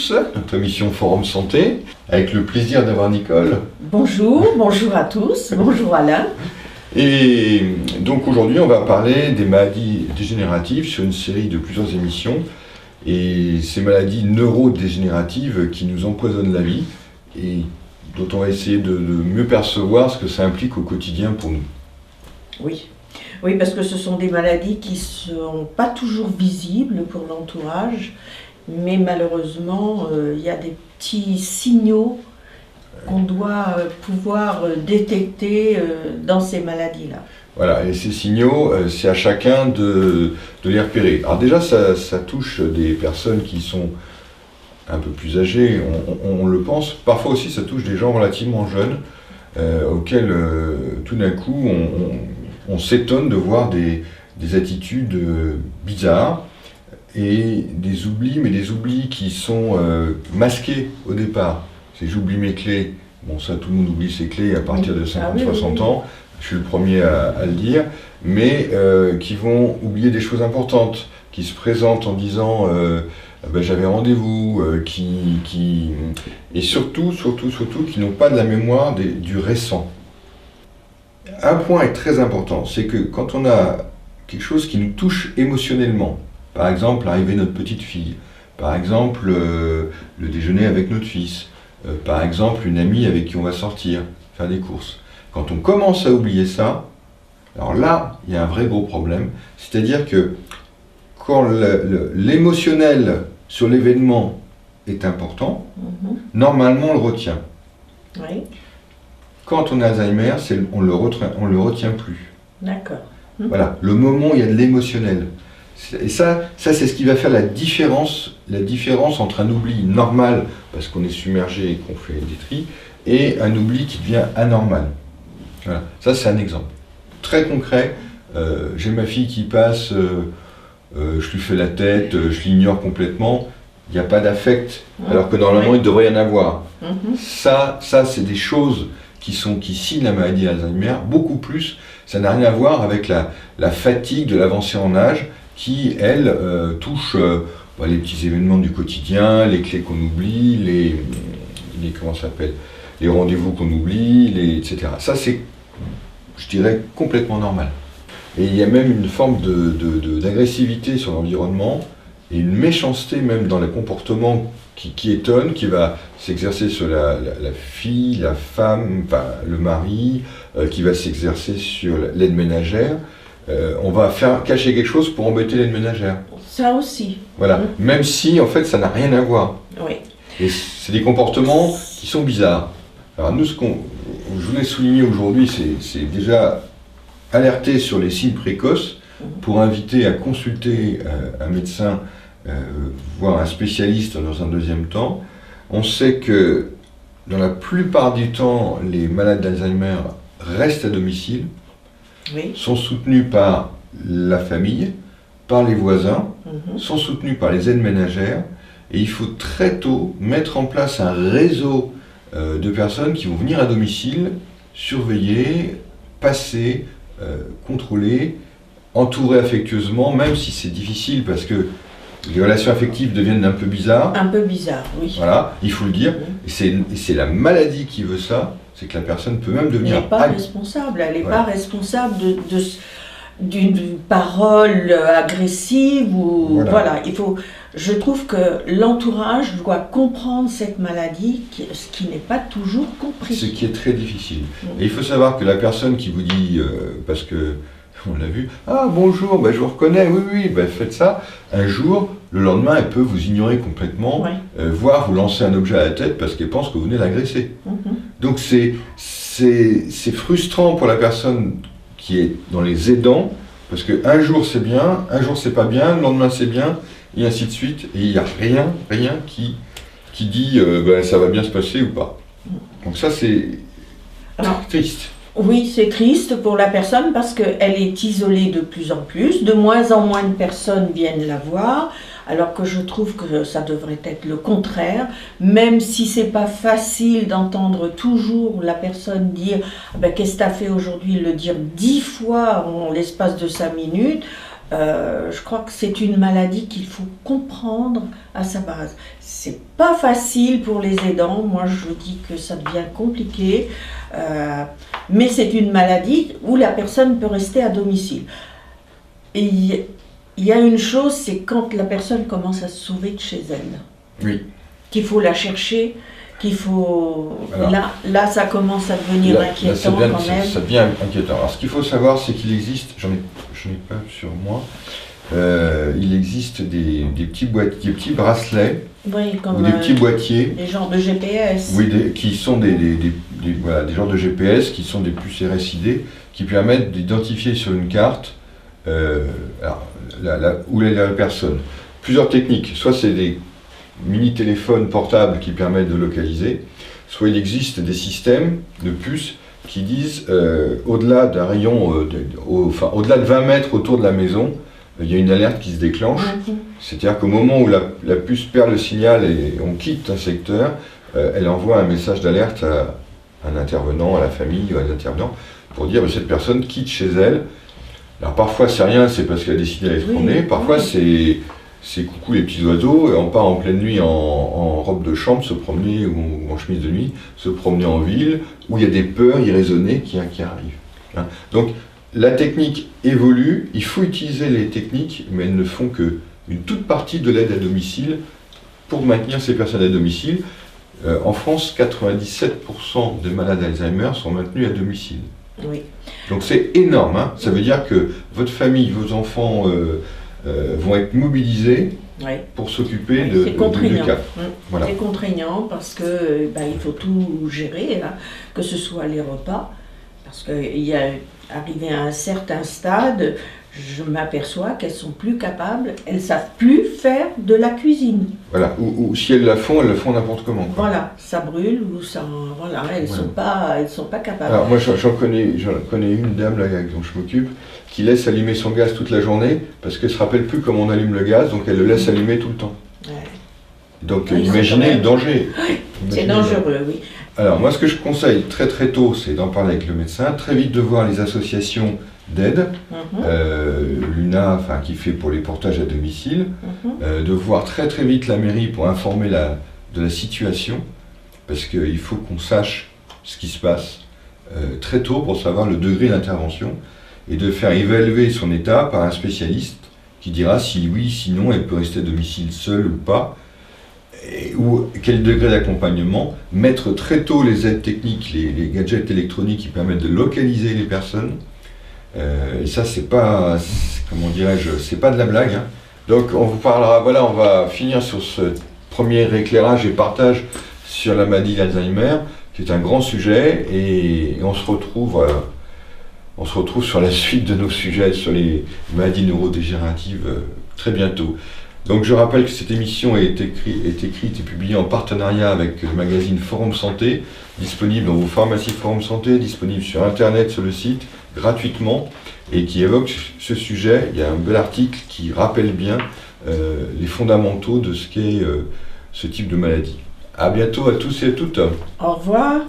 tous, notre émission Forum Santé, avec le plaisir d'avoir Nicole. Bonjour à tous, bonjour Alain. Et donc aujourd'hui on va parler des maladies dégénératives sur une série de plusieurs émissions. Et ces maladies neurodégénératives qui nous empoisonnent la vie et dont on va essayer de mieux percevoir ce que ça implique au quotidien pour nous. Oui, parce que ce sont des maladies qui ne sont pas toujours visibles pour l'entourage, mais malheureusement, il y a des petits signaux qu'on doit pouvoir détecter dans ces maladies-là. Voilà, et ces signaux, c'est à chacun de les repérer. Alors déjà, ça touche des personnes qui sont un peu plus âgées, on le pense. Parfois aussi, ça touche des gens relativement jeunes, auxquels tout d'un coup, on s'étonne de voir des attitudes bizarres et des oublis, mais des oublis qui sont masqués au départ. C'est j'oublie mes clés. Bon, ça, tout le monde oublie ses clés à partir de 50-60 ans. Je suis le premier à le dire, mais qui vont oublier des choses importantes, qui se présentent en disant j'avais rendez-vous, et surtout, qui n'ont pas de la mémoire du récent. Un point est très important, c'est que quand on a quelque chose qui nous touche émotionnellement, par exemple l'arrivée de notre petite fille, par exemple le déjeuner avec notre fils, par exemple une amie avec qui on va sortir, faire des courses. Quand on commence à oublier ça, alors là, il y a un vrai gros problème. C'est-à-dire que quand l'émotionnel sur l'événement est important, normalement on le retient. Oui. Quand on a Alzheimer, on le retient plus. D'accord. Voilà, le moment où il y a de l'émotionnel. Et ça c'est ce qui va faire la différence entre un oubli normal, parce qu'on est submergé et qu'on fait des tris, et un oubli qui devient anormal. Voilà. Ça c'est un exemple. Très concret, j'ai ma fille qui passe, je lui fais la tête, je l'ignore complètement, il n'y a pas d'affect, alors que normalement il devrait y en avoir. Ça c'est des choses qui signent la maladie d'Alzheimer, beaucoup plus. Ça n'a rien à voir avec la fatigue de l'avancée en âge qui, elle, touche les petits événements du quotidien, les clés qu'on oublie, les rendez-vous qu'on oublie, etc. Ça c'est, je dirais, complètement normal. Et il y a même une forme d'agressivité sur l'environnement et une méchanceté même dans les comportements qui étonne, qui va s'exercer sur la fille, la femme, enfin le mari, qui va s'exercer sur l'aide ménagère. On va cacher quelque chose pour embêter l'aide ménagère. Ça aussi. Voilà, même si en fait ça n'a rien à voir. Oui. Et c'est des comportements qui sont bizarres. Alors nous, je voulais souligner aujourd'hui, c'est déjà alerter sur les signes précoces pour inviter à consulter un médecin, voire un spécialiste dans un deuxième temps. On sait que dans la plupart du temps, les malades d'Alzheimer restent à domicile, sont soutenus par la famille, par les voisins, sont soutenus par les aides ménagères, et il faut très tôt mettre en place un réseau de personnes qui vont venir à domicile, surveiller, passer, contrôler, entourer affectueusement, même si c'est difficile parce que les relations affectives deviennent un peu bizarres. Un peu bizarres, oui. Voilà, il faut le dire. Et c'est la maladie qui veut ça, c'est que la personne peut même devenir... Elle n'est pas responsable, elle n'est pas responsable d'une parole agressive ou voilà. Je trouve que l'entourage doit comprendre cette maladie, ce qui n'est pas toujours compris. Ce qui est très difficile. Et il faut savoir que la personne qui vous dit, parce que on l'a vu, ah bonjour, je vous reconnais, oui, faites ça. Un jour, le lendemain, elle peut vous ignorer complètement, voire vous lancer un objet à la tête parce qu'elle pense que vous venez l'agresser. Donc c'est frustrant pour la personne qui est dans les aidants, parce qu'un jour c'est bien, un jour c'est pas bien, le lendemain c'est bien, et ainsi de suite, et il n'y a rien qui dit ça va bien se passer ou pas. Donc ça c'est triste. Oui, c'est triste pour la personne parce qu'elle est isolée de plus en plus, de moins en moins de personnes viennent la voir, alors que je trouve que ça devrait être le contraire, même si c'est pas facile d'entendre toujours la personne dire « qu'est-ce que tu as fait aujourd'hui ?» le dire 10 fois en l'espace de 5 minutes, Je crois que c'est une maladie qu'il faut comprendre à sa base. C'est pas facile pour les aidants, moi je dis que ça devient compliqué, mais c'est une maladie où la personne peut rester à domicile. Et il y a une chose, c'est quand la personne commence à se sauver de chez elle, Oui. qu'il faut la chercher, qu'il faut... Alors, là, ça commence à devenir inquiétant quand même. Ça devient inquiétant. Alors, ce qu'il faut savoir, c'est qu'il existe, je n'ai pas sur moi, il existe des petits bracelets, Oui, comme ou des petits boîtiers, des genres de GPS. oui, qui sont voilà, des genres de GPS, qui sont des puces RFID, qui permettent d'identifier sur une carte où est la personne. Plusieurs techniques, soit c'est des mini-téléphones portables qui permettent de localiser, soit il existe des systèmes de puces qui disent au-delà d'un rayon, au-delà de 20 mètres autour de la maison, il y a une alerte qui se déclenche. C'est-à-dire qu'au moment où la puce perd le signal et on quitte un secteur, elle envoie un message d'alerte à un intervenant, à la famille ou à un intervenant, pour dire que cette personne quitte chez elle. Alors parfois c'est rien, c'est parce qu'elle a décidé d'aller se promener, parfois c'est coucou les petits oiseaux, et on part en pleine nuit en robe de chambre, se promener, ou en chemise de nuit, se promener en ville, où il y a des peurs irraisonnées qui arrivent. Hein. Donc la technique évolue, il faut utiliser les techniques, mais elles ne font qu'une toute partie de l'aide à domicile pour maintenir ces personnes à domicile. En France, 97% des malades d'Alzheimer sont maintenus à domicile. Oui. Donc c'est énorme, hein. Ça veut dire que votre famille, vos enfants vont être mobilisés pour s'occuper de cas. Voilà. C'est contraignant parce que il faut tout gérer, hein, que ce soit les repas, parce qu'arrivé à un certain stade, je m'aperçois qu'elles sont plus capables, elles savent plus faire de la cuisine. Voilà, ou si elles le font n'importe comment. Quoi. Voilà, ça brûle ou ça, voilà, elles sont pas capables. Alors moi j'en connais une dame là dont je m'occupe qui laisse allumer son gaz toute la journée parce qu'elle se rappelle plus comment on allume le gaz, donc elle le laisse allumer tout le temps. Ouais. Donc imaginez le danger. C'est dangereux, oui. Alors moi ce que je conseille très très tôt, c'est d'en parler avec le médecin, très vite de voir les associations d'aide, l'UNA qui fait pour les portages à domicile, de voir très très vite la mairie pour informer de la situation, parce qu'il faut qu'on sache ce qui se passe très tôt pour savoir le degré d'intervention, et de faire évaluer son état par un spécialiste qui dira si oui, sinon elle peut rester à domicile seule ou pas, ou quel degré d'accompagnement, mettre très tôt les aides techniques, les gadgets électroniques qui permettent de localiser les personnes. Et ça, c'est pas, comment dirais-je, c'est pas de la blague. Hein. Donc, on vous parlera, voilà, on va finir sur ce premier éclairage et partage sur la maladie d'Alzheimer, qui est un grand sujet, et on se retrouve sur la suite de nos sujets sur les maladies neurodégénératives très bientôt. Donc, je rappelle que cette émission est écrite et publiée en partenariat avec le magazine Forum Santé, disponible dans vos pharmacies Forum Santé, disponible sur Internet, sur le site, gratuitement, et qui évoque ce sujet. Il y a un bel article qui rappelle bien les fondamentaux de ce qu'est ce type de maladie. À bientôt à tous et à toutes. Au revoir.